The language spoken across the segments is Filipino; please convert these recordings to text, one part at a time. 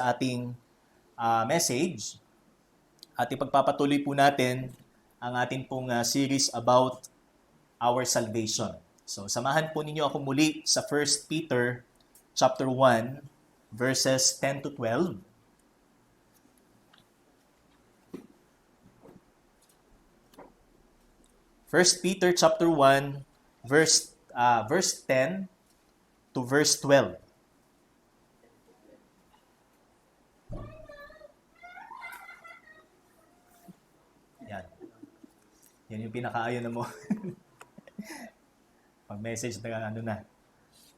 ating message at ipagpapatuloy po natin ang ating pong series about our salvation. So, samahan po ninyo ako muli sa 1 Peter chapter 1 verses 10 to 12. First Peter chapter 1 verse 10 to verse 12. Yan. Yan yung pinakaayaw na mo. Pag-message na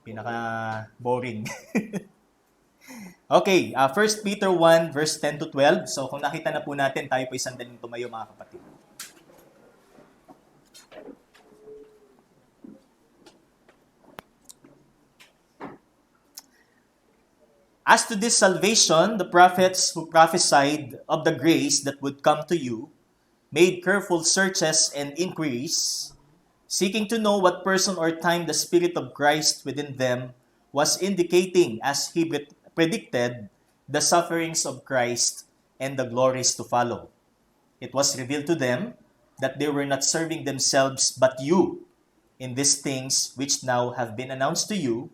pinaka-boring. Okay, 1 Peter 1 verse 10 to 12. So kung nakita na po natin, tayo po isang daling tumayo mga kapatid. As to this salvation, the prophets who prophesied of the grace that would come to you made careful searches and inquiries, seeking to know what person or time the Spirit of Christ within them was indicating as he predicted the sufferings of Christ and the glories to follow. It was revealed to them that they were not serving themselves but you in these things which now have been announced to you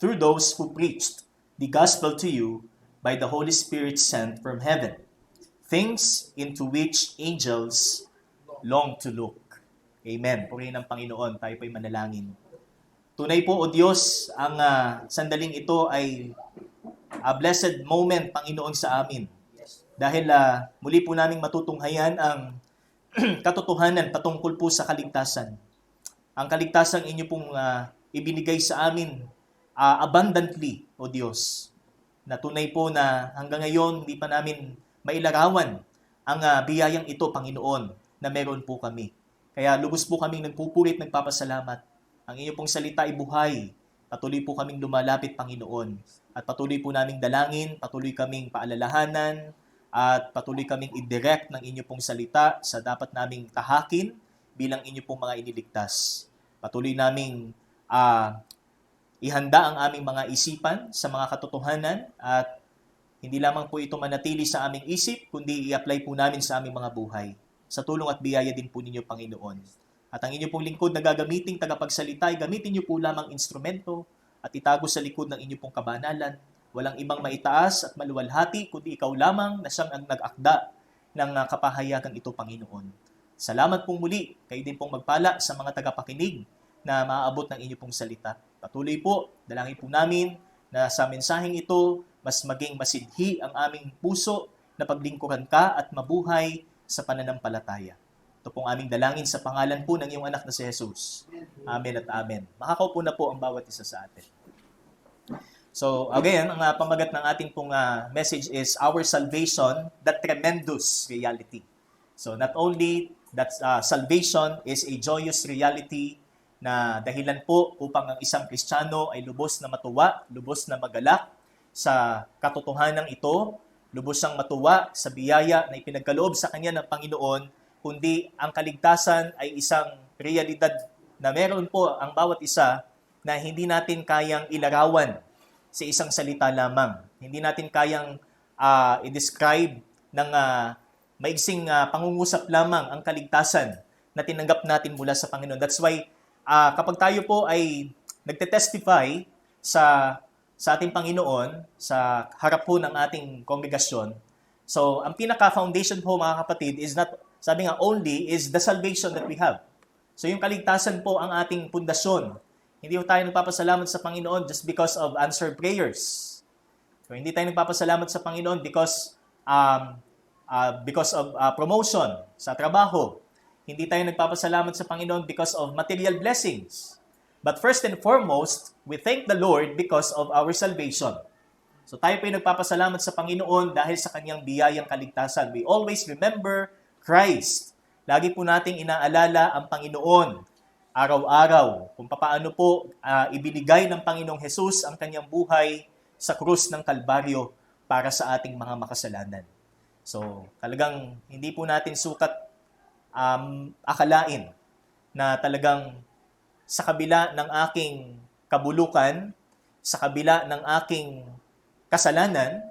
through those who preached the gospel to you by the Holy Spirit sent from heaven, things into which angels long to look. Amen. Purihin ng Panginoon, tayo po'y manalangin. Tunay po, O Diyos, ang sandaling ito ay a blessed moment, Panginoon, sa amin. Dahil muli po naming matutunghayan ang katotohanan patungkol po sa kaligtasan. Ang kaligtasan inyo pong ibinigay sa amin abundantly, O Diyos, na tunay po na hanggang ngayon hindi pa namin mailarawan ang biyayang ito, Panginoon, na meron po kami. Kaya lubos po kaming nagpupurit, nagpapasalamat. Ang inyo pong salita ay buhay. Patuloy po kaming lumalapit, Panginoon. At patuloy po naming dalangin, patuloy kaming paalalahanan, at patuloy kaming i-direct ng inyo pong salita sa dapat naming tahakin bilang inyo pong mga iniligtas. Patuloy naming ihanda ang aming mga isipan sa mga katotohanan at hindi lamang po ito manatili sa aming isip, kundi i-apply po namin sa aming mga buhay. Sa tulong at biyaya din po ninyo, Panginoon. At ang inyo pong lingkod na gagamiting tagapagsalita, gamitin niyo po lamang instrumento at itago sa likod ng inyo pong kabanalan. Walang ibang maitaas at maluwalhati, kundi ikaw lamang na siyang ang nag-akda ng kapahayagang ito, Panginoon. Salamat pong muli, kayo din pong magpala sa mga tagapakinig na maaabot ng inyo pong salita. Patuloy po, dalangin po namin na sa mensaheng ito, mas maging masidhi ang aming puso na paglingkuran ka at mabuhay sa pananampalataya. Ito pong aming dalangin sa pangalan po ng iyong anak na si Jesus. Amen at amen. Makakaupo na po ang bawat isa sa atin. So again, ang pamagat ng ating pong message is Our Salvation, the Tremendous Reality. So not only that salvation is a joyous reality na dahilan po upang ang isang Kristiyano ay lubos na matuwa, lubos na magalak sa katotohanan ito, lubos siyang matuwa sa biyaya na ipinagkaloob sa kanya ng Panginoon, kundi ang kaligtasan ay isang realidad na meron po ang bawat isa na hindi natin kayang ilarawan sa isang salita lamang. Hindi natin kayang i-describe ng maigsing pangungusap lamang ang kaligtasan na tinanggap natin mula sa Panginoon. That's why kapag tayo po ay nagte-testify sa ating Panginoon, sa harap po ng ating kongregasyon, so ang pinaka-foundation po mga kapatid is not, sabi nga only, is the salvation that we have. So yung kaligtasan po ang ating pundasyon. Hindi po tayo nagpapasalamat sa Panginoon just because of answered prayers. So hindi tayo nagpapasalamat sa Panginoon because of promotion sa trabaho. Hindi tayo nagpapasalamat sa Panginoon because of material blessings. But first and foremost, we thank the Lord because of our salvation. So tayo po ay nagpapasalamat sa Panginoon dahil sa kanyang biyayang kaligtasan. We always remember Christ. Lagi po nating inaalala ang Panginoon araw-araw kung paano po ibinigay ng Panginoong Jesus ang kanyang buhay sa krus ng Kalbaryo para sa ating mga makasalanan. So talagang hindi po natin sukat akalain na talagang sa kabila ng aking kabulukan, sa kabila ng aking kasalanan,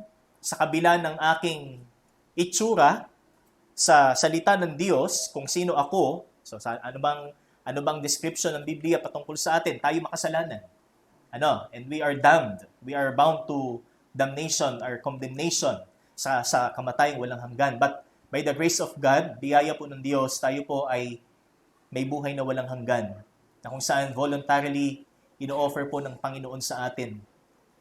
sa kabila ng aking itsura sa salita ng Diyos, kung sino ako, so ano bang description ng Biblia patungkol sa atin? Tayo makasalanan. And we are damned. We are bound to damnation or condemnation sa kamatayang walang hanggan. But by the grace of God, biyaya po ng Diyos, tayo po ay may buhay na walang hanggan, na kung saan voluntarily ino-offer po ng Panginoon sa atin.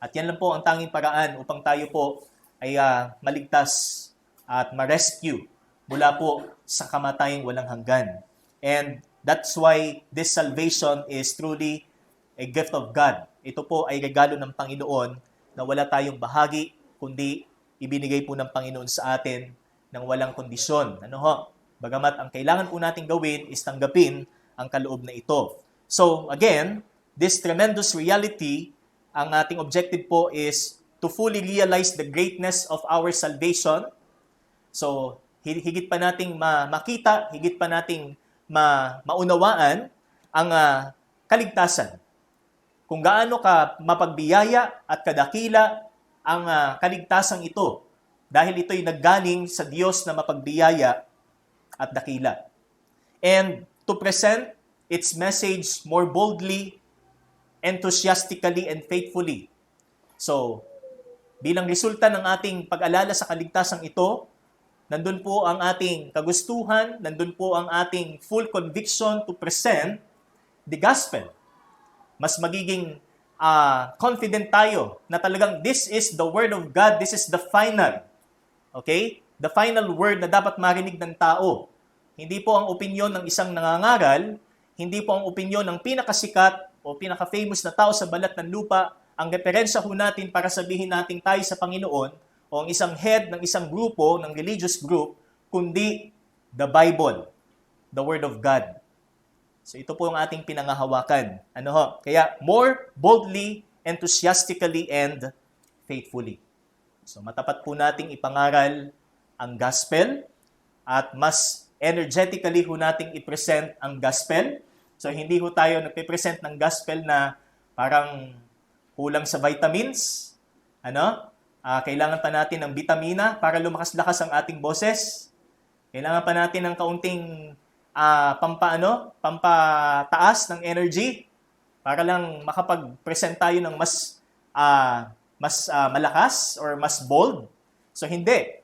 At yan lang po ang tanging paraan upang tayo po ay maligtas at ma-rescue mula po sa kamatayang walang hanggan. And that's why this salvation is truly a gift of God. Ito po ay regalo ng Panginoon na wala tayong bahagi, kundi ibinigay po ng Panginoon sa atin ng walang kondisyon. Bagamat ang kailangan po nating gawin is tanggapin ang kaloob na ito. So again, this tremendous reality, ang ating objective po is to fully realize the greatness of our salvation. So higit pa nating makita, higit pa nating maunawaan ang kaligtasan. Kung gaano ka mapagbiyaya at kadakila ang kaligtasang ito, dahil ito'y naggaling sa Diyos na mapagbiyaya at dakila. And to present its message more boldly, enthusiastically, and faithfully. So, bilang resulta ng ating pag-alala sa kaligtasang ito, nandun po ang ating kagustuhan, nandun po ang ating full conviction to present the gospel. Mas magiging confident tayo na talagang this is the word of God, this is the final. Okay? The final word na dapat marinig ng tao. Hindi po ang opinyon ng isang nangangaral, hindi po ang opinyon ng pinakasikat o pinaka-famous na tao sa balat ng lupa, ang referensya ho natin para sabihin natin tayo sa Panginoon, o ang isang head ng isang grupo, ng religious group, kundi the Bible, the Word of God. So ito po ang ating pinangahawakan. Kaya more boldly, enthusiastically, and faithfully. So matapat po nating ipangaral ang gospel at mas energetically ho nating i-present ang gospel. So hindi ho tayo nagpe-present ng gospel na parang kulang sa vitamins. Kailangan pa natin ng vitamina para lumakas-lakas ang ating boses. Kailangan pa natin ng kaunting pampataas ng energy para lang makapag-present tayo ng mas malakas or mas bold. So hindi.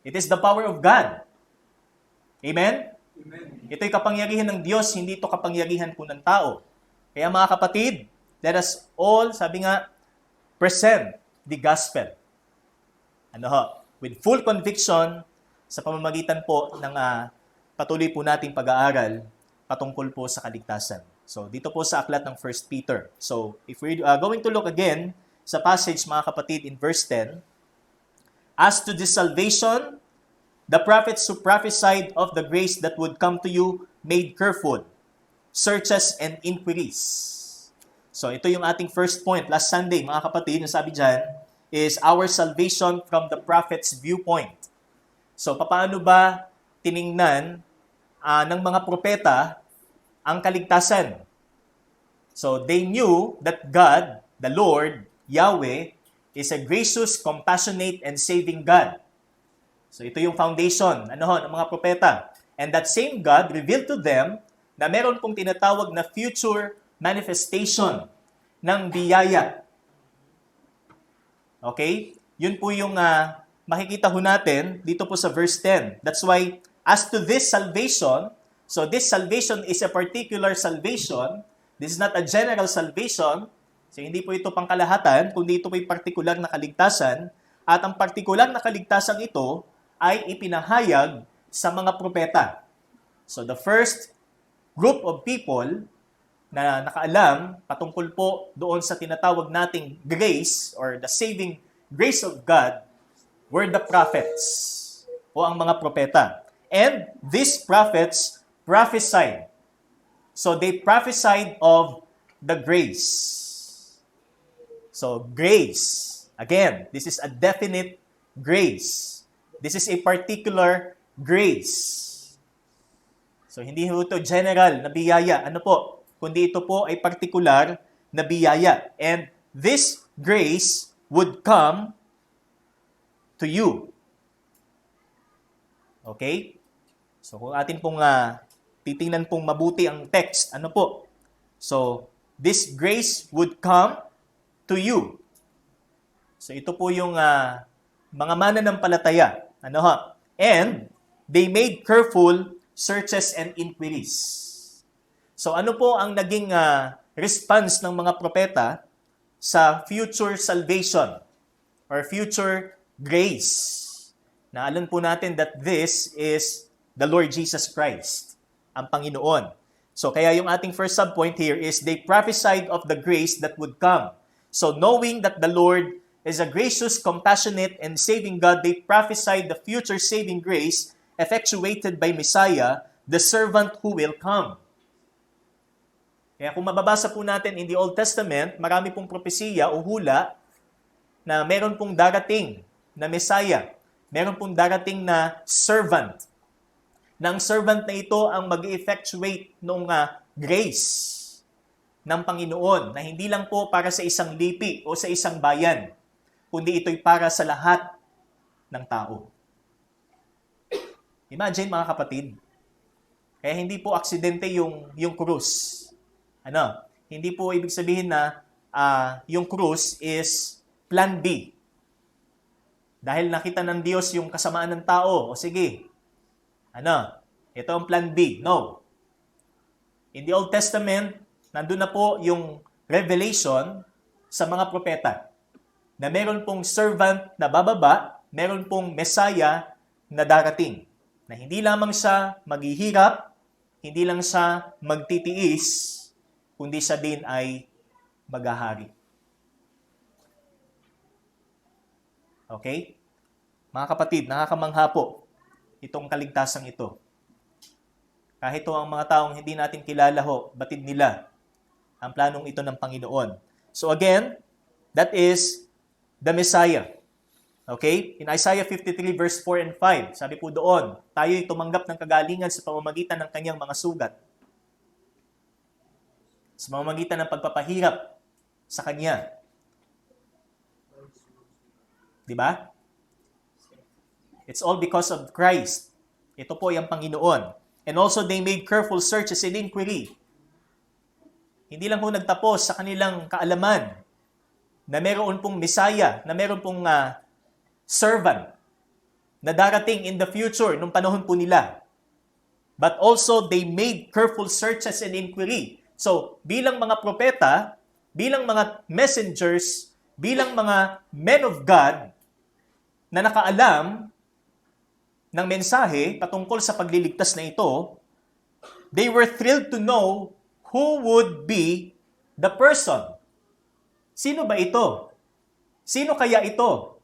It is the power of God. Amen? Amen. Ito'y kapangyarihan ng Diyos, hindi ito kapangyarihan po ng tao. Kaya mga kapatid, let us all, sabi nga, present the gospel. With full conviction sa pamamagitan po ng patuloy po nating pag-aaral patungkol po sa kaligtasan. So, dito po sa aklat ng 1 Peter. So, if we're going to look again sa passage, mga kapatid, in verse 10, as to this salvation, the prophets who prophesied of the grace that would come to you made careful searches and inquiries. So, ito yung ating first point. Last Sunday, mga kapatid, yung sabi dyan, is our salvation from the prophet's viewpoint. So, paano ba tiningnan ng mga propeta ang kaligtasan? So, they knew that God, the Lord, Yahweh, is a gracious, compassionate, and saving God. So, ito yung foundation ng mga propeta. And that same God revealed to them na meron pong tinatawag na future manifestation ng biyaya. Okay? Yun po yung makikita ho natin dito po sa verse 10. That's why, as to this salvation, so this salvation is a particular salvation. This is not a general salvation. So hindi po ito pangkalahatan, kundi ito po yung particular na kaligtasan. At ang particular na kaligtasan ito ay ipinahayag sa mga propeta. So the first group of people na nakaalam patungkol po doon sa tinatawag nating grace or the saving grace of God were the prophets o ang mga propeta. And these prophets prophesied. So they prophesied of the grace. So grace, again, this is a definite grace. This is a particular grace. So hindi ito general na biyaya. Kundi ito po ay particular na biyaya. And this grace would come to you. Okay? So kung atin pong titingnan pong mabuti ang text, ano po? So, this grace would come to you. So ito po yung mga mananampalataya. Ano ha? And they made careful searches and inquiries. So ano po ang naging response ng mga propeta sa future salvation or future grace? Na alam po natin that this is the Lord Jesus Christ, ang Panginoon. So kaya yung ating first subpoint here is they prophesied of the grace that would come. So knowing that the Lord is a gracious, compassionate, and saving God, they prophesied the future saving grace effectuated by Messiah, the servant who will come. Kaya kung mababasa po natin in the Old Testament, marami pong propesiya o hula na meron pong darating na Messiah, meron pong darating na servant. Na ang servant na ito ang mag-effectuate ng grace ng Panginoon na hindi lang po para sa isang lipi o sa isang bayan, kundi ito'y para sa lahat ng tao. Imagine mga kapatid, kaya hindi po aksidente yung krus. Hindi po ibig sabihin na yung krus is plan B. Dahil nakita ng Diyos yung kasamaan ng tao, o sige, ito ang plan B. No. In the Old Testament, nandun na po yung revelation sa mga propeta na meron pong servant na bababa, meron pong Messiah na darating. Na hindi lamang siya maghihirap, hindi lang siya magtitiis, kundi siya din ay maghahari. Okay? Mga kapatid, nakakamangha po itong kaligtasang ito. Kahit ang mga taong hindi natin kilala batid nila ang planong ito ng Panginoon. So again, that is the Messiah. Okay? In Isaiah 53 verse 4 and 5, sabi po doon, tayo'y tumanggap ng kagalingan sa pamamagitan ng kanyang mga sugat. Sa pamamagitan ng pagpapahirap sa kanya. Diba? It's all because of Christ. Ito po yung Panginoon. And also, they made careful searches and inquiry. Hindi lang po nagtapos sa kanilang kaalaman na meron pong Messiah, na meron pong servant na darating in the future nung panahon po nila. But also, they made careful searches and inquiry. So, bilang mga propeta, bilang mga messengers, bilang mga men of God na nakaalam ng mensahe patungkol sa pagliligtas na ito, they were thrilled to know who would be the person. Sino ba ito? Sino kaya ito?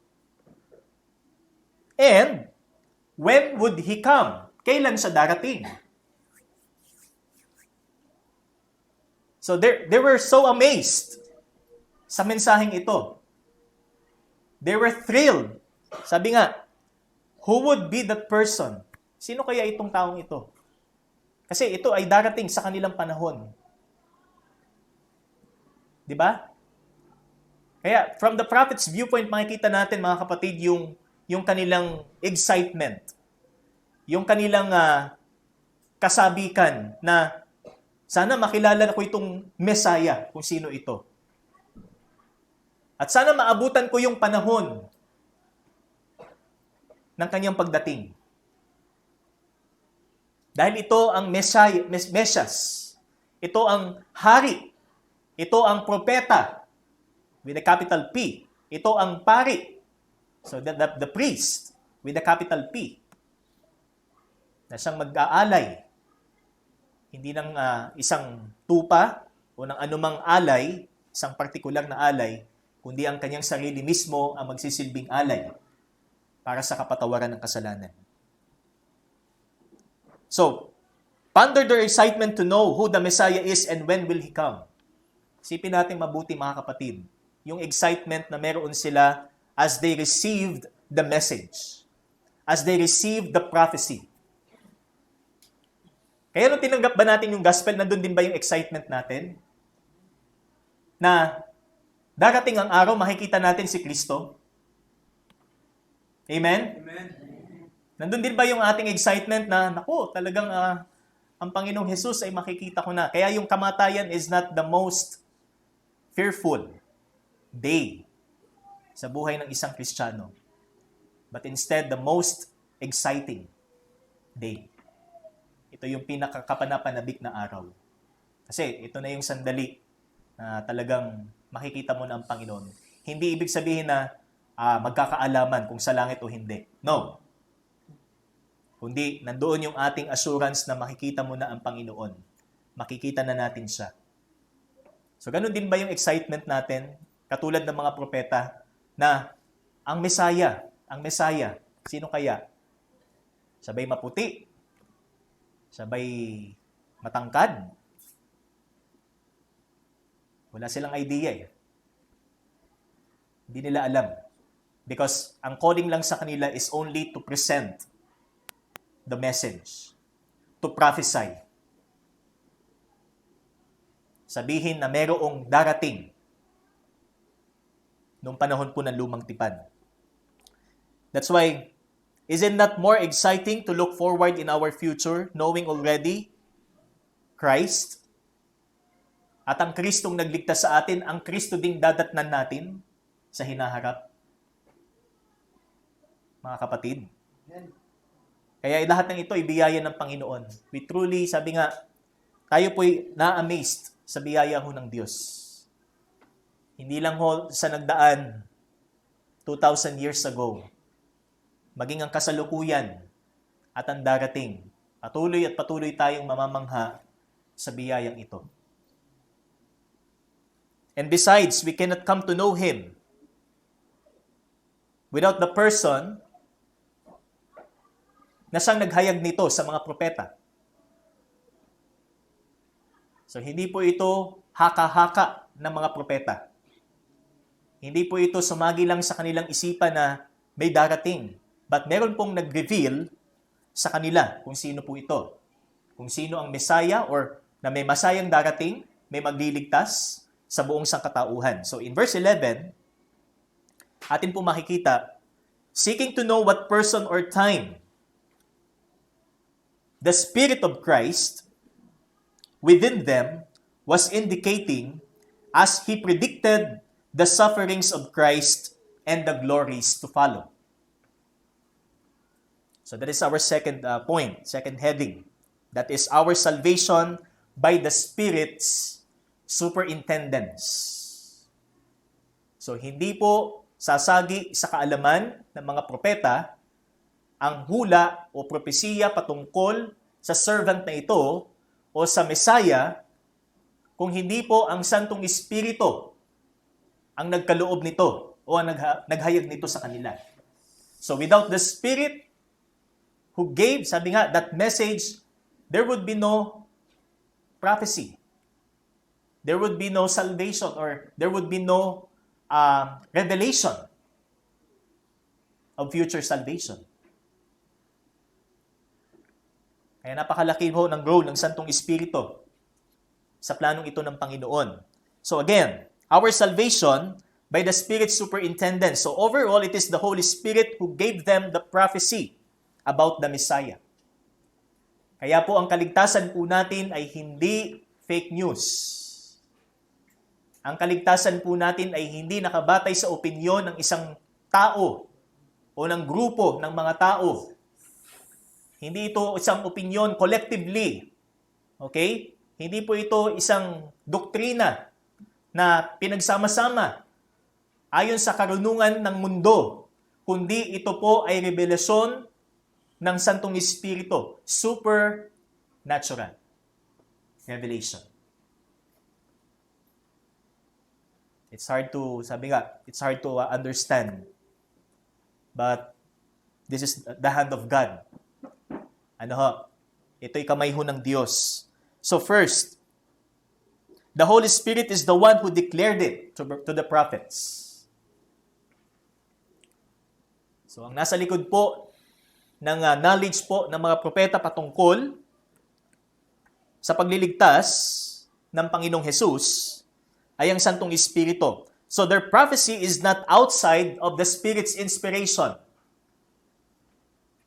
And when would he come? Kailan siya darating? So they were so amazed sa mensaheng ito. They were thrilled. Sabi nga, who would be that person? Sino kaya itong taong ito? Kasi ito ay darating sa kanilang panahon. Di ba? Kaya from the prophet's viewpoint, makikita natin mga kapatid yung kanilang excitement. Yung kanilang kasabikan na sana makilala ko itong Messiah kung sino ito. At sana maabutan ko yung panahon ng kanyang pagdating. Dahil ito ang Mesias. Ito ang hari. Ito ang propeta with a capital P. Ito ang pari. So the priest with a capital P. Na siyang mag-aalay. Hindi ng isang tupa o ng anumang alay, isang partikular na alay, kundi ang kanyang sarili mismo ang magsisilbing alay para sa kapatawaran ng kasalanan. So, ponder their excitement to know who the Messiah is and when will He come. Isipin natin mabuti mga kapatid, yung excitement na meron sila as they received the message, as they received the prophecy. Kaya nung tinanggap ba natin yung gospel, nandun din ba yung excitement natin? Na darating ang araw, makikita natin si Kristo? Amen? Nandun din ba yung ating excitement na, naku, talagang ang Panginoong Jesus ay makikita ko na. Kaya yung kamatayan is not the most fearful day sa buhay ng isang Kristiyano, but instead the most exciting day. Ito yung pinakakapanapanabik na araw. Kasi ito na yung sandali na talagang makikita mo na ang Panginoon. Hindi ibig sabihin na magkakaalaman kung sa langit o hindi. No. Kundi nandoon yung ating assurance na makikita mo na ang Panginoon. Makikita na natin siya. So ganun din ba yung excitement natin? Katulad ng mga propeta na ang Mesaya, sino kaya? Sabay maputi? Sabay matangkad? Wala silang idea eh. Hindi nila alam. Because ang calling lang sa kanila is only to present the message, to prophesy. Sabihin na merong darating nung panahon po ng lumang tipan. That's why, isn't that more exciting to look forward in our future, knowing already Christ? At ang Kristong nagligtas sa atin, ang Kristo ding dadatnan natin sa hinaharap. Mga kapatid. Kaya lahat ng ito ay biyaya ng Panginoon. We truly, sabi nga, tayo po'y na-amazed sa biyaya ho ng Diyos. Hindi lang ho sa nagdaan 2,000 years ago, maging ang kasalukuyan at ang darating. Patuloy at patuloy tayong mamamangha sa biyayang ito. And besides, we cannot come to know Him without the person na siyang naghayag nito sa mga propeta. So, hindi po ito haka-haka ng mga propeta. Hindi po ito sumagi lang sa kanilang isipan na may darating. But meron pong nag-reveal sa kanila kung sino po ito. Kung sino ang Messiah or na may Masayang darating, may magliligtas sa buong sangkatauhan. So, in verse 11, atin po makikita, seeking to know what person or time the Spirit of Christ within them was indicating as He predicted the sufferings of Christ and the glories to follow. So that is our second point, second heading. That is our salvation by the Spirit's superintendence. So hindi po sasagi sa kaalaman ng mga propeta ang hula o propesiya patungkol sa servant na ito o sa Messiah kung hindi po ang Santong Espiritu ang nagkaloob nito o ang naghayag nito sa kanila. So without the Spirit who gave, sabi nga, that message, there would be no prophecy. There would be no salvation or there would be no revelation of future salvation. Kaya napakalaki ho ng role ng Santong Espiritu sa planong ito ng Panginoon. So again, our salvation by the Spirit's superintendence. So overall, it is the Holy Spirit who gave them the prophecy about the Messiah. Kaya po ang kaligtasan po natin ay hindi fake news. Ang kaligtasan po natin ay hindi nakabatay sa opinyon ng isang tao o ng grupo ng mga tao. Hindi ito isang opinyon collectively. Okay? Hindi po ito isang doktrina na pinagsama-sama ayon sa karunungan ng mundo, kundi ito po ay revelasyon ng Santong Espiritu, supernatural revelation. It's hard to, it's hard to understand. But this is the hand of God. Ito'y kamay ho ng Diyos. So first, the Holy Spirit is the one who declared it to the prophets. So ang nasa likod po ng knowledge po ng mga propeta patungkol sa pagliligtas ng Panginoong Jesus ay ang Santong Espiritu. So their prophecy is not outside of the Spirit's inspiration.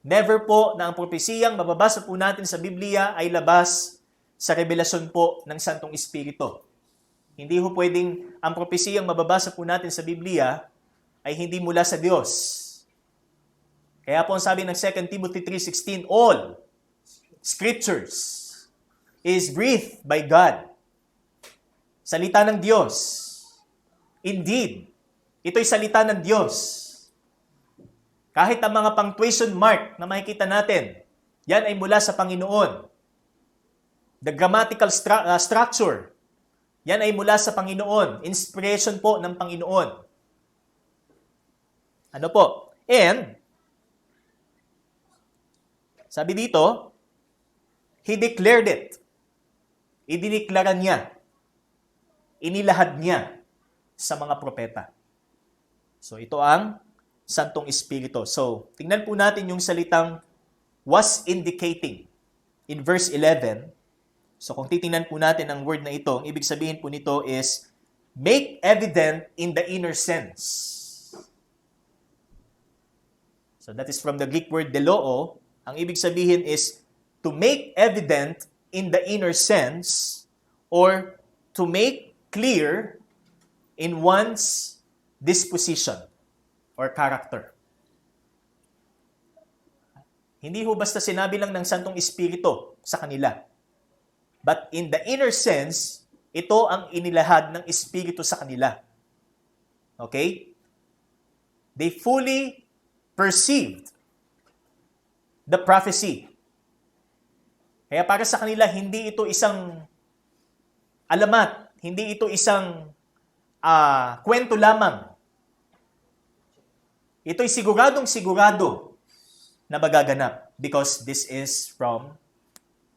Never po na ang propesiyang mababasa po natin sa Biblia ay labas sa revelasyon po ng Santong Espiritu. Hindi ho pwedeng ang propesiyang mababasa po natin sa Biblia ay hindi mula sa Diyos. Kaya po ang sabi ng 2 Timothy 3:16, all scriptures is breathed by God. Salita ng Diyos. Indeed, ito'y salita ng Diyos. Kahit ang mga punctuation mark na makikita natin, yan ay mula sa Panginoon. The grammatical structure, yan ay mula sa Panginoon. Inspiration po ng Panginoon. Ano po? And, sabi dito, He declared it. Idineklara niya. Inilahad niya sa mga propeta. So, ito ang Santong Espiritu. So, tingnan po natin yung salitang was indicating in verse 11. So, kung titingnan po natin ang word na ito, ang ibig sabihin po nito is make evident in the inner sense. So, that is from the Greek word deloo. Ang ibig sabihin is to make evident in the inner sense or to make clear in one's disposition or character. Hindi ho basta sinabi lang ng Santong Espiritu sa kanila. But in the inner sense, ito ang inilahad ng Espiritu sa kanila. Okay? They fully perceived the prophecy. Kaya para sa kanila, hindi ito isang alamat, hindi ito isang kwento lamang. Ito'y siguradong-sigurado na magaganap because this is from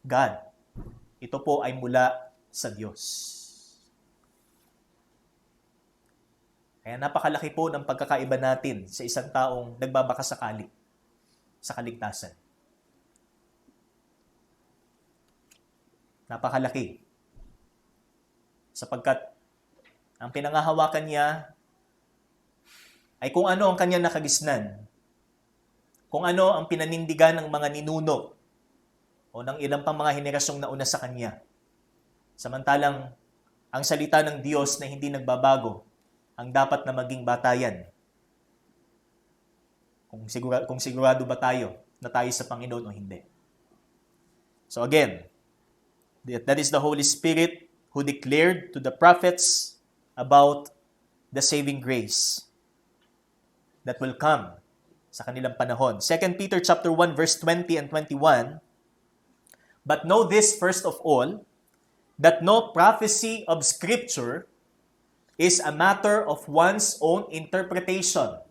God. Ito po ay mula sa Diyos. Kaya napakalaki po ng pagkakaiba natin sa isang taong nagbabakasakali sa kaligtasan. Napakalaki. Sapagkat ang pinangahawakan niya ay kung ano ang kanyang nakagisnan, kung ano ang pinanindigan ng mga ninuno o ng ilang pang mga henerasyong nauna sa kanya. Samantalang ang salita ng Diyos na hindi nagbabago ang dapat na maging batayan. Kung sigurado ba tayo na tayo sa Panginoon o hindi. So again, that is the Holy Spirit who declared to the prophets about the saving grace that will come sa kanilang panahon. 2 Peter chapter 1 verse 20 and 21, but know this first of all, that no prophecy of Scripture is a matter of one's own interpretation.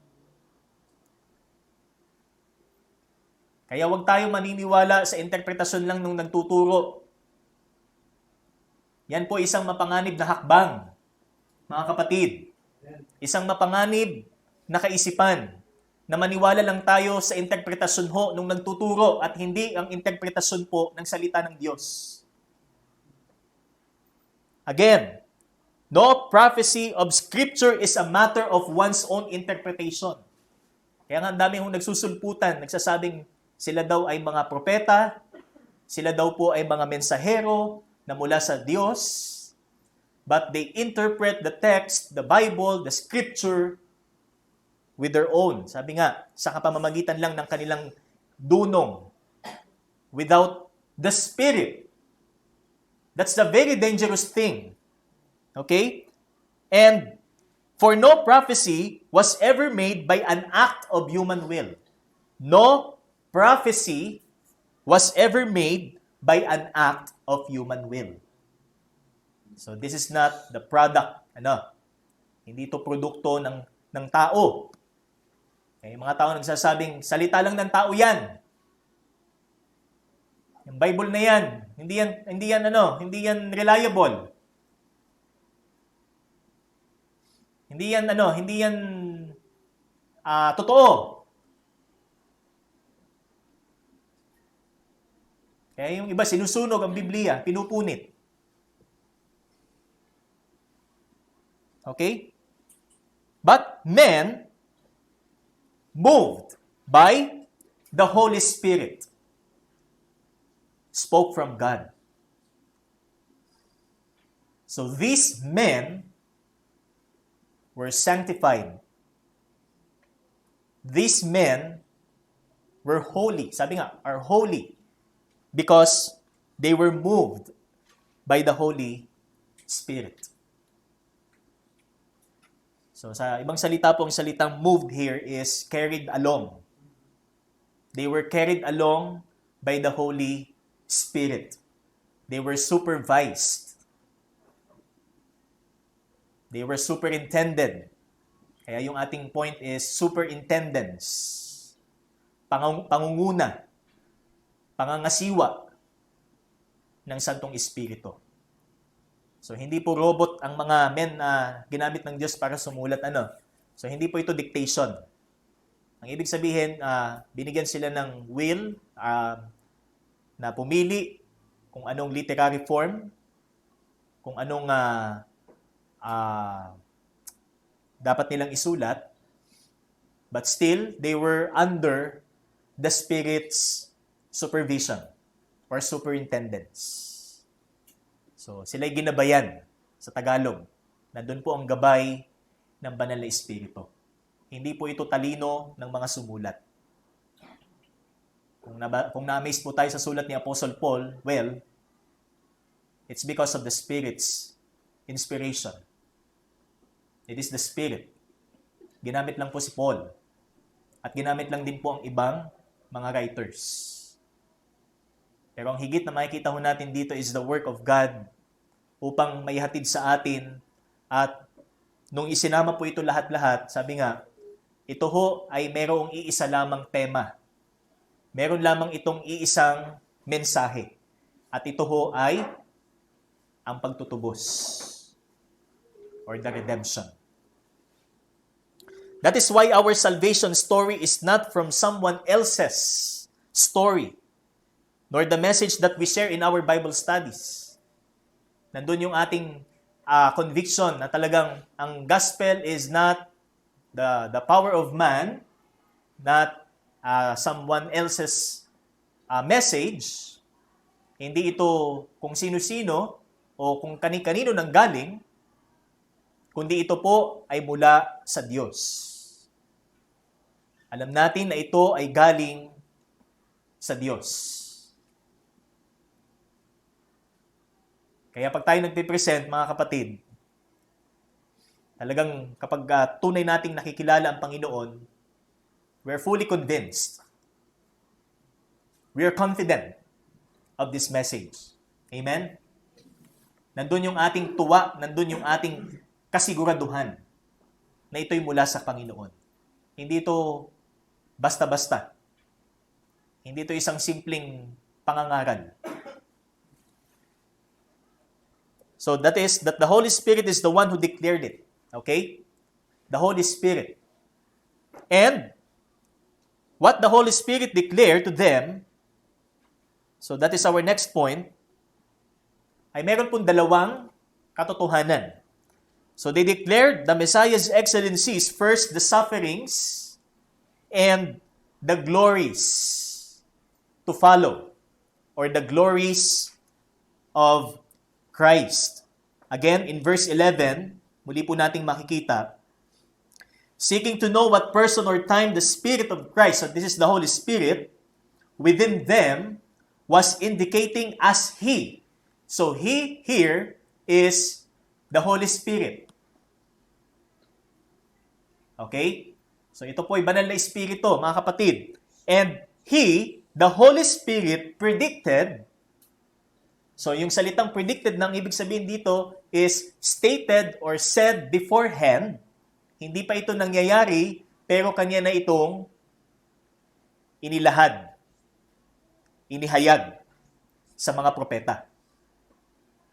Kaya huwag tayo maniniwala sa interpretasyon lang nung nagtuturo. Yan po isang mapanganib na hakbang, mga kapatid. Isang mapanganib na kaisipan na maniwala lang tayo sa interpretasyon ho nung nagtuturo at hindi ang interpretasyon po ng salita ng Diyos. Again, no prophecy of Scripture is a matter of one's own interpretation. Kaya nga ang dami hong nagsusulputan, nagsasabing sila daw ay mga propeta, sila daw po ay mga mensahero na mula sa Diyos, but they interpret the text, the Bible, the Scripture with their own. Sabi nga, sa kapamamagitan lang ng kanilang dunong, without the Spirit. That's the very dangerous thing. Okay? And for no prophecy was ever made by an act of human will. No prophecy was ever made by an act of human will. So this is not the product, hindi ito produkto ng tao. Okay, mga tao nagsasabing, salita lang ng tao yan. Yung Bible na yan, hindi yan reliable. Hindi yan totoo. Kaya yung iba sinusunog ang Biblia, pinupunit. Okay? But men moved by the Holy Spirit spoke from God. So these men were sanctified. These men were holy. Sabi nga, are holy because they were moved by the Holy Spirit. So sa ibang salita po, ang salitang moved here is carried along. They were carried along by the Holy Spirit. They were supervised. They were superintended. Kaya yung ating point is superintendence. Pangunguna. Pangangasiwa ng Santong Espiritu. So, hindi po robot ang mga men na ginamit ng Diyos para sumulat. So, hindi po ito dictation. Ang ibig sabihin, binigyan sila ng will na pumili kung anong literary form, kung anong dapat nilang isulat, but still, they were under the Spirit's supervision or superintendence. So, sila'y ginabayan sa Tagalog. Nandun po ang gabay ng Banal na Espiritu. Hindi po ito talino ng mga sumulat. Kung na-amaze po tayo sa sulat ni Apostle Paul, well, it's because of the Spirit's inspiration. It is the Spirit. Ginamit lang po si Paul. At ginamit lang din po ang ibang mga writers. Pero ang higit na makikita ho natin dito is the work of God upang maihatid sa atin. At nung isinama po ito lahat-lahat, sabi nga, ito ho ay merong iisa lamang tema. Meron lamang itong iisang mensahe. At ito ho ay ang pagtutubos or the redemption. That is why our salvation story is not from someone else's story, nor the message that we share in our Bible studies. Nandun yung ating conviction na talagang ang gospel is not the power of man, not someone else's message. Hindi ito kung sino-sino o kung kani-kanino nang galing, kundi ito po ay mula sa Diyos. Alam natin na ito ay galing sa Diyos. Kaya pag tayo nagpipresent, mga kapatid, talagang kapag tunay nating nakikilala ang Panginoon, we're fully convinced. We are confident of this message. Amen? Nandun yung ating tuwa, nandun yung ating kasiguraduhan na ito'y mula sa Panginoon. Hindi ito basta-basta. Hindi ito isang simpleng pangangaral. So that is that the Holy Spirit is the one who declared it. Okay? The Holy Spirit. And what the Holy Spirit declared to them, so that is our next point, ay meron pong dalawang katotohanan. So they declared the Messiah's excellencies, first the sufferings and the glories to follow, or the glories of Christ. Again, in verse 11, muli po nating makikita, seeking to know what person or time the Spirit of Christ, so this is the Holy Spirit, within them was indicating as He. So He here is the Holy Spirit. Okay? So ito po ay banal na Espiritu, mga kapatid. And He, the Holy Spirit, predicted. So yung salitang predicted nang ibig sabihin dito is stated or said beforehand. Hindi pa ito nangyayari, pero kanya na itong inilahad, inihayag sa mga propeta.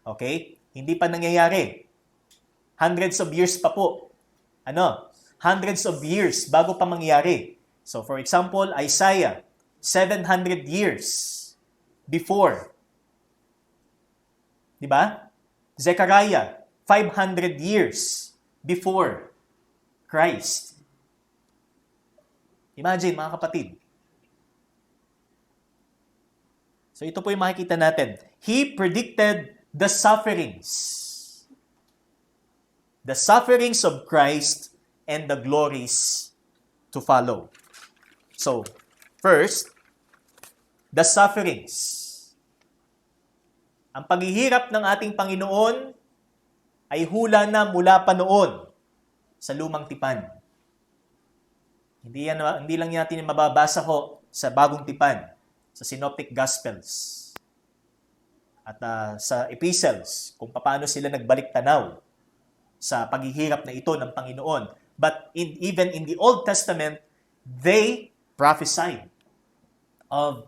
Okay? Hindi pa nangyayari. Hundreds of years pa po. Hundreds of years bago pa mangyari. So for example, Isaiah, 700 years before. Diba? Zechariah, 500 years before Christ. Imagine, mga kapatid. So ito po yung makikita natin. He predicted the sufferings. The sufferings of Christ and the glories to follow. So, first, the sufferings. Ang paghihirap ng ating Panginoon ay hula na mula pa noon sa lumang tipan. Hindi lang natin mababasa ho sa bagong tipan, sa Synoptic Gospels at sa Epistles, kung paano sila nagbalik tanaw sa paghihirap na ito ng Panginoon. But even in the Old Testament, they prophesied of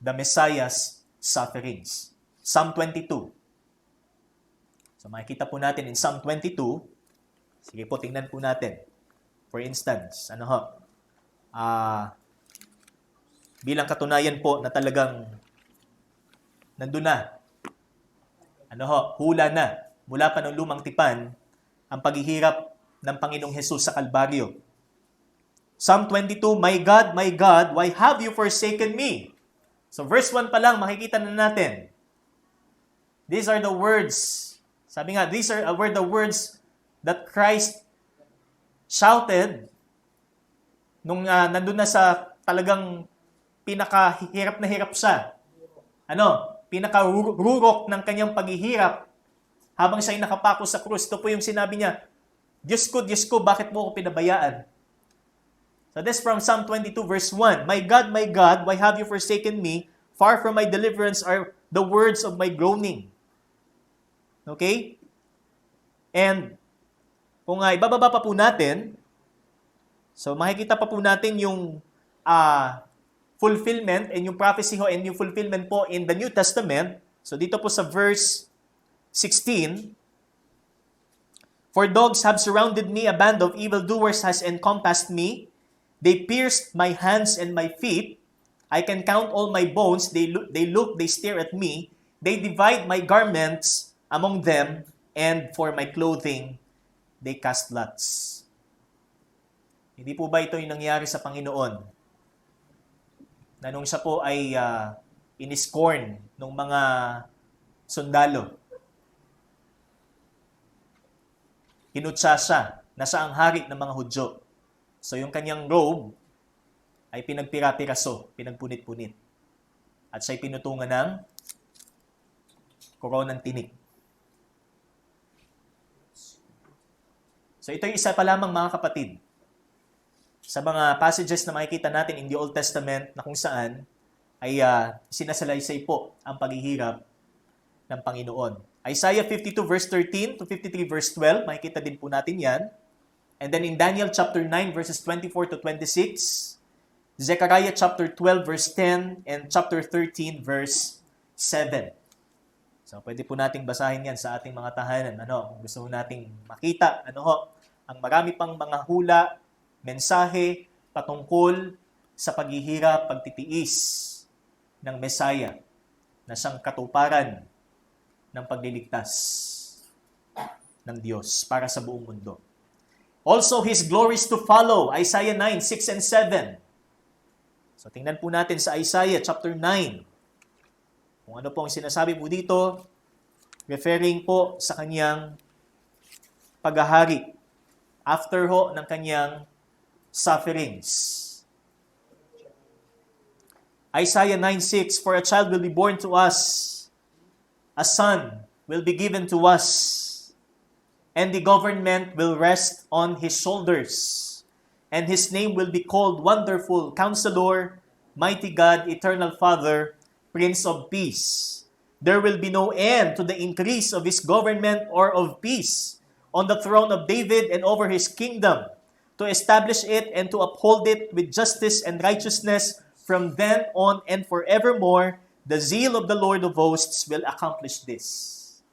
the Messiah's sufferings. Psalm 22. So makikita po natin in Psalm 22, sige po, tingnan po natin. For instance, bilang katunayan po na talagang nandun na, hula na, mula pa ng lumang tipan, ang paghihirap ng Panginoong Hesus sa Kalbaryo. Psalm 22, my God, why have you forsaken me? So verse 1 pa lang, makikita na natin. These are the words, sabi nga, were the words that Christ shouted nung nandun na sa talagang pinakahirap na hirap siya. Pinakarurok ng kanyang paghihirap habang siya'y nakapako sa krus. Ito po yung sinabi niya, Diyos ko, bakit mo ako pinabayaan? So this from Psalm 22 verse 1. My God, why have you forsaken me? Far from my deliverance are the words of my groaning. Okay? And kung ibababa pa po natin, so makikita pa po natin yung fulfillment and yung prophecy ho and yung fulfillment po in the New Testament. So dito po sa verse 16, for dogs have surrounded me, a band of evildoers has encompassed me. They pierced my hands and my feet. I can count all my bones. They stare at me. They divide my garments among them, and for my clothing, they cast lots. Hindi po ba ito yung nangyari sa Panginoon? Na nung siya po ay iniscorn ng mga sundalo. Kinutsa siya na siya ang hari ng mga Hudyo. So yung kanyang robe ay pinagpira-piraso, pinagpunit-punit. At siya'y pinutungan ng koronang tinik. So ito yung isa pa lamang mga kapatid sa mga passages na makikita natin in the Old Testament na kung saan ay sinasalaysay po ang paghihirap ng Panginoon. Isaiah 52 verse 13 to 53 verse 12, makikita din po natin yan. And then in Daniel chapter 9 verses 24 to 26, Zechariah chapter 12 verse 10 and chapter 13 verse 7. So pwede po nating basahin yan sa ating mga tahanan. Kung gusto nating makita, ang marami pang mga hula, mensahe patungkol sa paghihirap, pagtitiis ng Messiah na siyang katuparan ng pagliligtas ng Diyos para sa buong mundo. Also, His glories to follow, Isaiah 9, 6 and 7. So, tingnan po natin sa Isaiah chapter 9. Kung ano po ang sinasabi po dito, referring po sa kanyang paghahari after ho ng kanyang sufferings. Isaiah 9:6, for a child will be born to us, a son will be given to us, and the government will rest on his shoulders, and his name will be called Wonderful Counselor, Mighty God, Eternal Father, Prince of Peace. There will be no end to the increase of his government or of peace on the throne of David and over his kingdom, to establish it and to uphold it with justice and righteousness from then on and forevermore. The zeal of the Lord of hosts will accomplish this.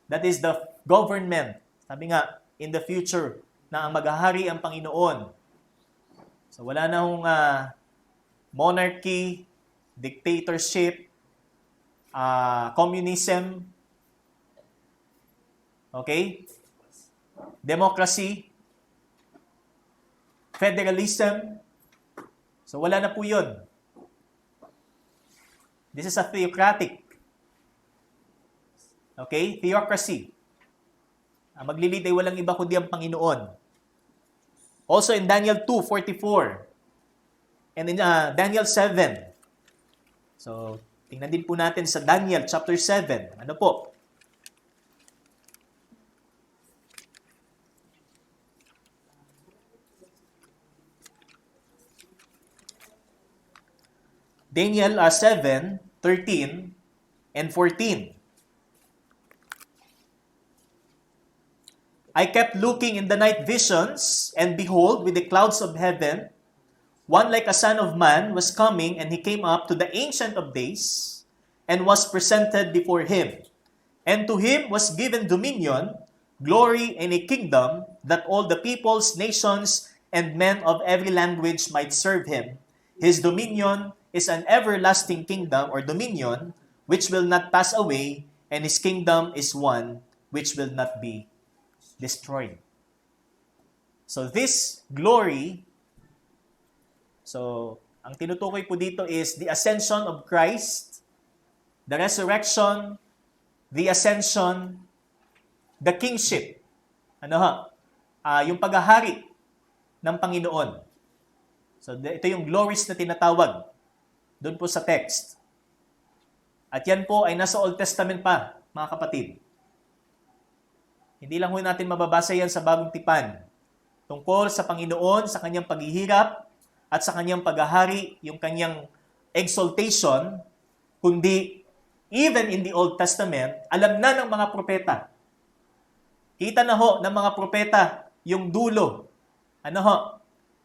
That is the government. Sabi nga, in the future, na ang maghahari ang Panginoon. So wala na hong monarchy, dictatorship, communism, okay? Democracy, federalism. So wala na po yun. This is a theocratic. Okay? Theocracy. Ang maglilid ay walang iba kundi ang Panginoon. Also in Daniel 2:44 and in Daniel 7. So, tingnan din po natin sa Daniel chapter 7. Ano po? Daniel 7:13 and 14. I kept looking in the night visions, and behold, with the clouds of heaven, one like a son of man was coming, and he came up to the Ancient of Days, and was presented before him. And to him was given dominion, glory, and a kingdom, that all the peoples, nations, and men of every language might serve him. His dominion is an everlasting kingdom or dominion which will not pass away, and his kingdom is one which will not be destroyed. So this glory, so ang tinutukoy po dito is the ascension of Christ, the resurrection, the ascension, the kingship. Yung paghahari ng Panginoon. So ito yung glories na tinatawag doon po sa text. At yan po ay nasa Old Testament pa, mga kapatid. Hindi lang ho natin mababasa yan sa Bagong Tipan. Tungkol sa Panginoon, sa kanyang paghihirap, at sa kanyang paghahari, yung kanyang exaltation, kundi even in the Old Testament, alam na ng mga propeta. Kita na ho ng mga propeta yung dulo.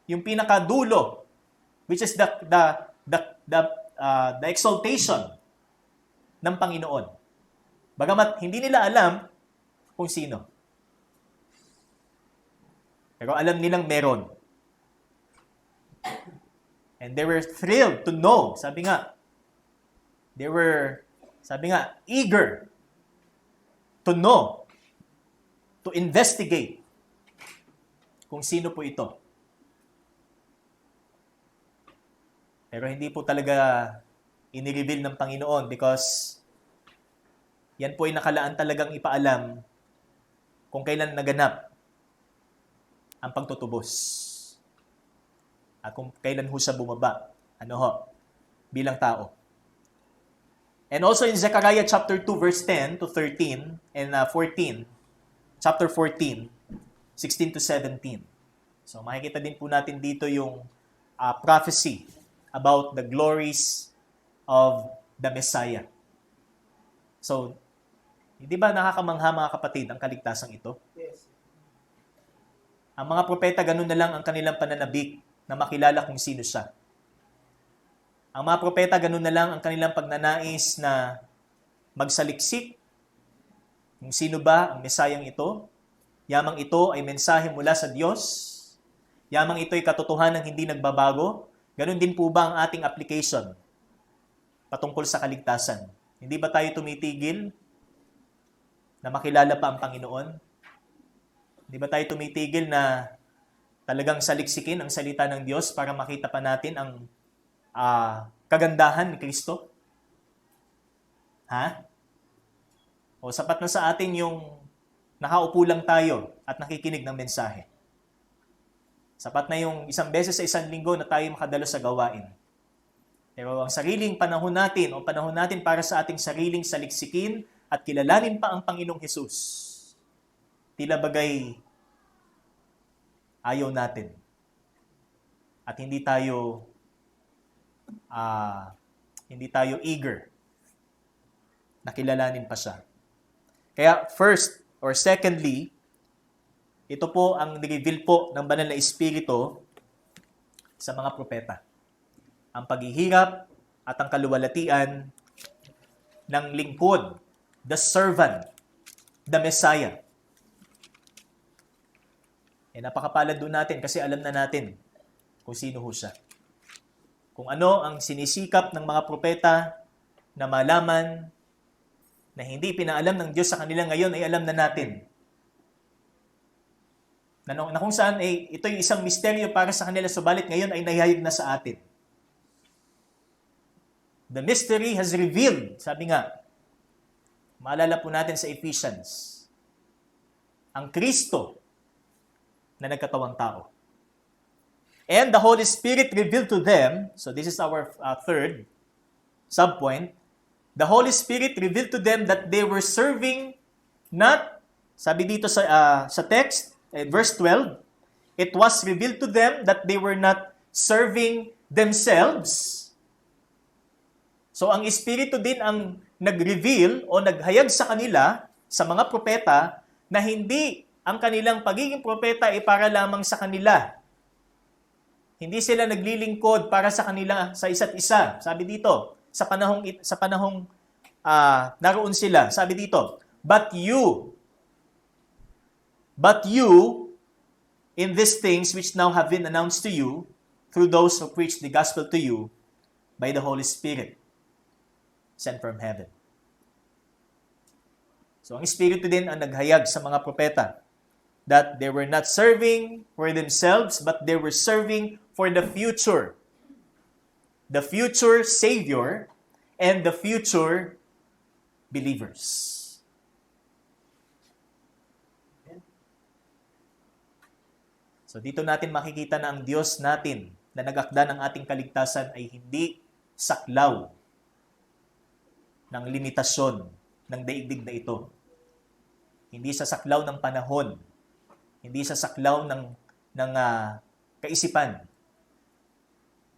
Yung pinakadulo, which is the exaltation ng Panginoon. Bagamat hindi nila alam kung sino. Pero alam nilang meron. And they were thrilled to know. They were eager to know, to investigate kung sino po ito. Pero hindi po talaga inireveal ng Panginoon because yan po ay nakalaan talagang ipaalam kung kailan naganap ang pagtutubos. At kung kailan ho siya bumaba. Bilang tao. And also in Zechariah chapter 2 verse 10 to 13 and 14, chapter 14, 16 to 17. So makikita din po natin dito yung prophecy about the glories of the Messiah. So, hindi ba nakakamangha mga kapatid ang kaligtasang ito? Yes. Ang mga propeta, ganun na lang ang kanilang pananabik na makilala kung sino siya. Ang mga propeta, ganun na lang ang kanilang pagnanais na magsaliksik kung sino ba ang Mesayang ito. Yamang ito ay mensahe mula sa Diyos. Yamang ito ay katotohanan hindi nagbabago. Ganun din po ba ang ating application patungkol sa kaligtasan? Hindi ba tayo tumitigil na makilala pa ang Panginoon? Hindi ba tayo tumitigil na talagang saliksikin ang salita ng Diyos para makita pa natin ang kagandahan ni Kristo? O sapat na sa atin yung nakaupo lang tayo at nakikinig ng mensahe? Sapat na yung isang beses sa isang linggo na tayo makadalo sa gawain. Pero ang sariling panahon natin o panahon natin para sa ating sariling saliksikin at kilalanin pa ang Panginoong Hesus, tila bagay ayaw natin. At hindi tayo eager na kilalanin pa siya. Kaya first or secondly, ito po ang nireveal po ng Banal na Espiritu sa mga propeta. Ang paghihirap at ang kaluwalhatian ng lingkod, the servant, the Messiah. Napakapalad doon natin kasi alam na natin kung sino ho siya. Kung ano ang sinisikap ng mga propeta na malaman na hindi pinaalam ng Diyos sa kanila ngayon ay alam na natin. Na kung saan ito yung isang misteryo para sa kanila, subalit ngayon ay nahihayag na sa atin. The mystery has revealed. Sabi nga, maalala po natin sa Ephesians, ang Kristo na nagkatawang tao. And the Holy Spirit revealed to them, so this is our third subpoint, the Holy Spirit revealed to them that they were serving not, sabi dito sa text, verse 12, it was revealed to them that they were not serving themselves. So ang Espiritu din ang nag-reveal o naghayag sa kanila, sa mga propeta, na hindi ang kanilang pagiging propeta ay para lamang sa kanila. Hindi sila naglilingkod para sa kanila, sa isa't isa. Sabi dito, sa panahong naroon sila. Sabi dito, But you, in these things which now have been announced to you, through those who preach the gospel to you, by the Holy Spirit, sent from heaven. So, ang Espiritu din ang naghayag sa mga propeta that they were not serving for themselves, but they were serving for the future Savior, and the future believers. So dito natin makikita na ang Diyos natin na nag-akda ng ating kaligtasan ay hindi saklaw ng limitasyon ng daigdig na ito. Hindi sa saklaw ng panahon, hindi sa saklaw ng kaisipan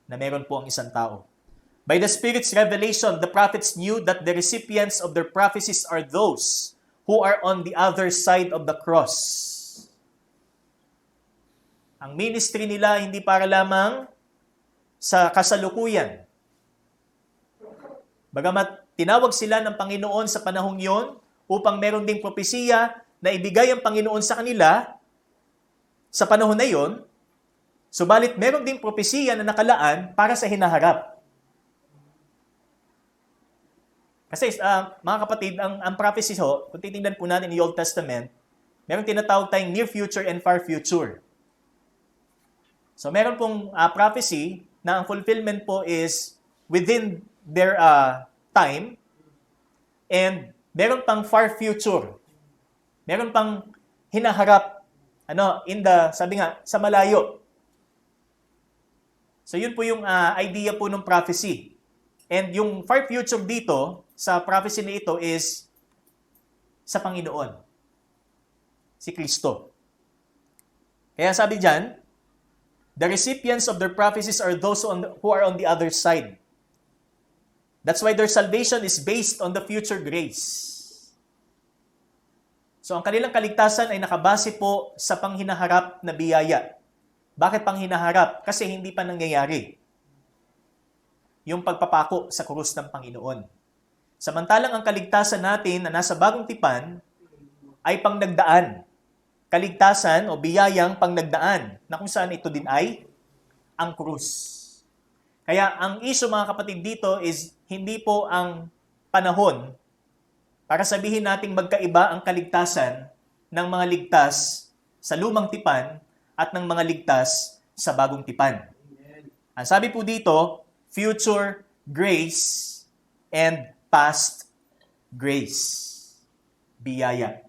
na meron po ang isang tao. By the Spirit's revelation, the prophets knew that the recipients of their prophecies are those who are on the other side of the cross. Ang ministry nila hindi para lamang sa kasalukuyan. Bagamat tinawag sila ng Panginoon sa panahong yon upang meron ding propesiya na ibigay ang Panginoon sa kanila sa panahon na yon, subalit meron ding propesiya na nakalaan para sa hinaharap. Kasi mga kapatid, ang prophecy ho, kung titingnan po natin yung Old Testament, meron tinatawag tayong near future and far future. So meron pong prophecy na ang fulfillment po is within their time, and meron pang far future. Meron pang hinaharap, sabi nga, sa malayo. So yun po yung idea po ng prophecy. And yung far future dito, sa prophecy na ito is sa Panginoon. Si Kristo. Kaya sabi dyan, the recipients of their prophecies are those who are on the other side. That's why their salvation is based on the future grace. So ang kanilang kaligtasan ay nakabase po sa panghinaharap na biyaya. Bakit panghinaharap? Kasi hindi pa nangyayari yung pagpapako sa krus ng Panginoon. Samantalang ang kaligtasan natin na nasa bagong tipan ay pangnagdaan. Kaligtasan o biyayang pangnagdaan na kung saan ito din ay ang krus. Kaya ang issue mga kapatid dito is hindi po ang panahon para sabihin nating magkaiba ang kaligtasan ng mga ligtas sa lumang tipan at ng mga ligtas sa bagong tipan. Ang sabi po dito, future grace and past grace. Biyaya.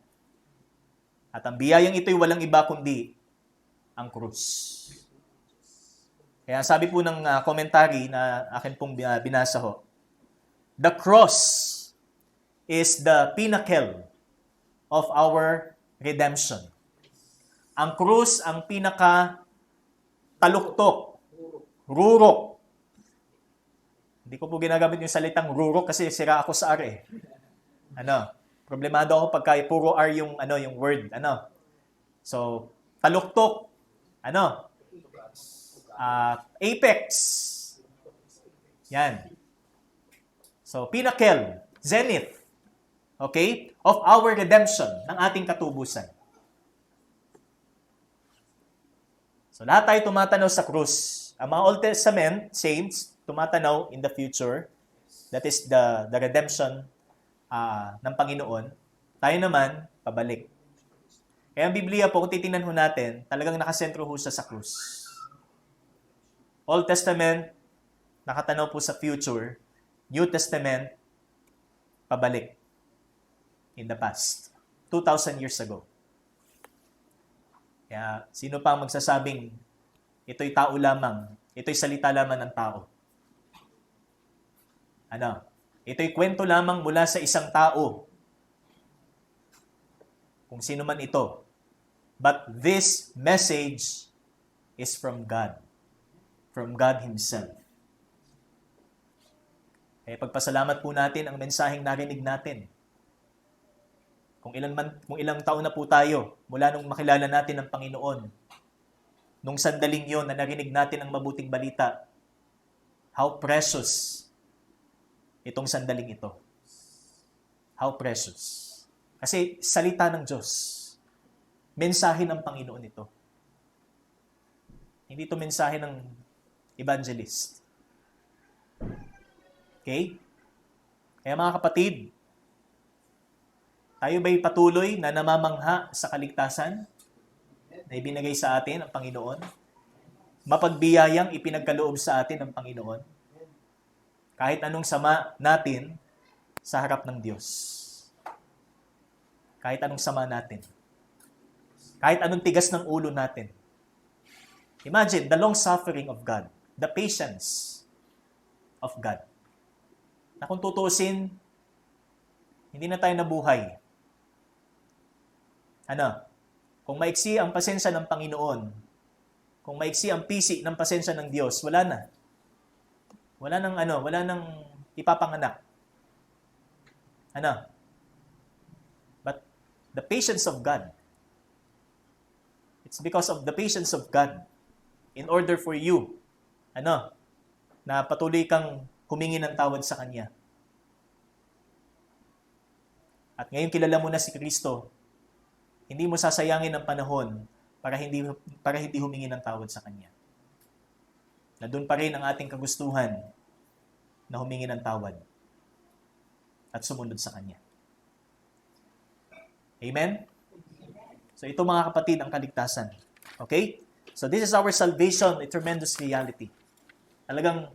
At ang biyayang ito'y walang iba kundi ang krus. Kaya sabi po ng commentary na akin pong binasa ho, the cross is the pinnacle of our redemption. Ang krus ang pinaka taluktok, rurok. Hindi ko po ginagamit yung salitang rurok kasi sira ako sa R eh. Problemado ako pagka puro R yung word, So, taluktok, apex. Yan. So, pinnacle, zenith, okay, of our redemption, ng ating katubusan. So, lahat tayo tumatanaw sa krus. Ang mga Old Testament saints, tumatanaw in the future. That is the redemption ng Panginoon. Tayo naman, pabalik. Kaya ang Biblia po, kung titingnan ho natin, talagang nakasentro ho siya sa krus. Old Testament, nakatanaw po sa future. New Testament, pabalik in the past. 2,000 years ago. Kaya, sino pa magsasabing ito'y tao lamang, ito'y salita lamang ng tao? Ano? Ito'y kwento lamang mula sa isang tao. Kung sino man ito. But this message is from God. From God Himself. Kaya pagpasalamat po natin ang mensaheng narinig natin. Kung ilang taon na po tayo mula nung makilala natin ang Panginoon, nung sandaling yon na narinig natin ang mabuting balita, how precious itong sandaling ito. How precious. Kasi salita ng Diyos. Mensahe ng Panginoon ito. Hindi ito mensahe ng evangelist. Okay? Kaya mga kapatid, tayo ba'y patuloy na namamangha sa kaligtasan na ibinigay sa atin ng Panginoon? Mapagbiyayang ipinagkaloob sa atin ng Panginoon? Kahit anong sama natin sa harap ng Diyos. Kahit anong sama natin. Kahit anong tigas ng ulo natin. Imagine, the long suffering of God. The patience of God. Na kung tutusin, hindi na tayo nabuhay. Ano? Kung maiksi ang pasensya ng Panginoon, kung maiksi ang pisi ng pasensya ng Diyos, wala na. Wala nang ipapanganak. Ano? But the patience of God, it's because of the patience of God in order for you, na patuloy kang humingi ng tawad sa Kanya. At ngayon kilala mo na si Kristo, hindi mo sasayangin ang panahon para hindi humingi ng tawad sa Kanya. Na doon pa rin ang ating kagustuhan na humingi ng tawad at sumunod sa Kanya. Amen? So ito mga kapatid ang kaligtasan. Okay? So this is our salvation, a tremendous reality. Talagang,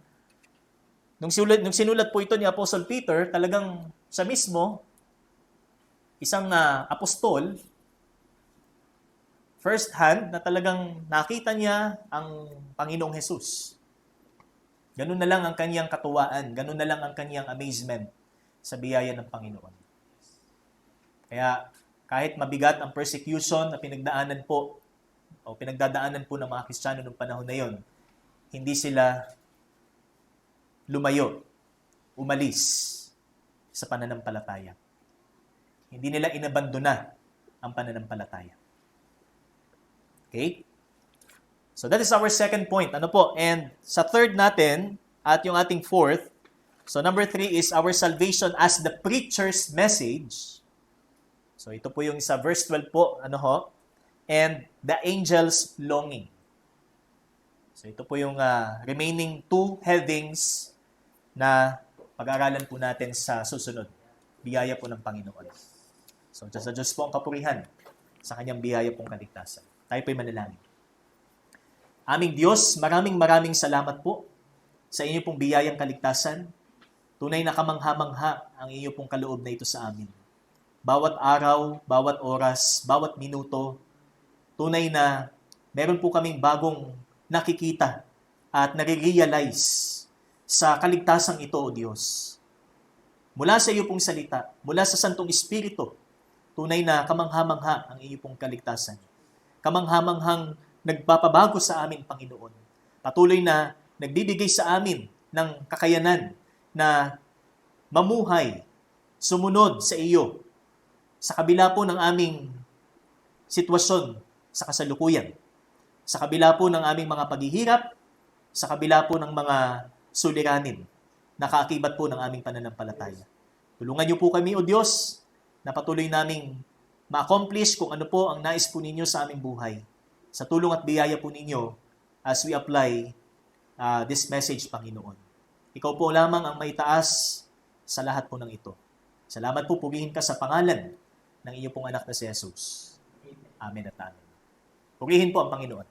nung sinulat po ito ni Apostle Peter, talagang siya mismo, isang apostol, first hand, na talagang nakita niya ang Panginoong Jesus. Ganun na lang ang kanyang katuwaan, ganun na lang ang kanyang amazement sa biyaya ng Panginoon. Kaya, kahit mabigat ang persecution na pinagdaanan po, o pinagdadaanan po ng mga Kristiyano noong panahon na yon, hindi sila lumayo, umalis sa pananampalataya. Hindi nila inabandona ang pananampalataya. Okay? So that is our second point. Ano po? And sa third natin, at yung ating fourth, so number 3 is our salvation as the preacher's message. So ito po yung sa verse 12 po, and the angel's longing. So ito po yung remaining 2 headings na pag-aaralan po natin sa susunod. Biyaya po ng Panginoon. So sa Diyos po ang kapurihan sa kanyang biyaya pong kaligtasan. Tayo po'y manalangin. Aming Diyos, maraming salamat po sa inyo pong biyayang kaligtasan. Tunay na kamangha-mangha ang inyo pong kaloob na ito sa amin. Bawat araw, bawat oras, bawat minuto, tunay na meron po kaming bagong nakikita at nare-realize sa kaligtasang ito, O Diyos. Mula sa iyo pong salita, mula sa Santong Espiritu, tunay na kamangha-mangha ang iyo pong kaligtasan. Kamangha-manghang nagpapabago sa amin, Panginoon. Patuloy na nagbibigay sa amin ng kakayanan na mamuhay, sumunod sa iyo, sa kabila po ng aming sitwasyon sa kasalukuyan, sa kabila po ng aming mga paghihirap, sa kabila po ng mga suliranin na kaakibat po ng aming pananampalataya. Tulungan niyo po kami, O Diyos, na patuloy naming ma-accomplish kung ano po ang nais po ninyo sa aming buhay. Sa tulong at biyaya po ninyo as we apply this message, Panginoon. Ikaw po lamang ang maitaas sa lahat po ng ito. Salamat po, purihin ka sa pangalan ng iyong pong anak na si Jesus. Amen at amen. Purihin po ang Panginoon.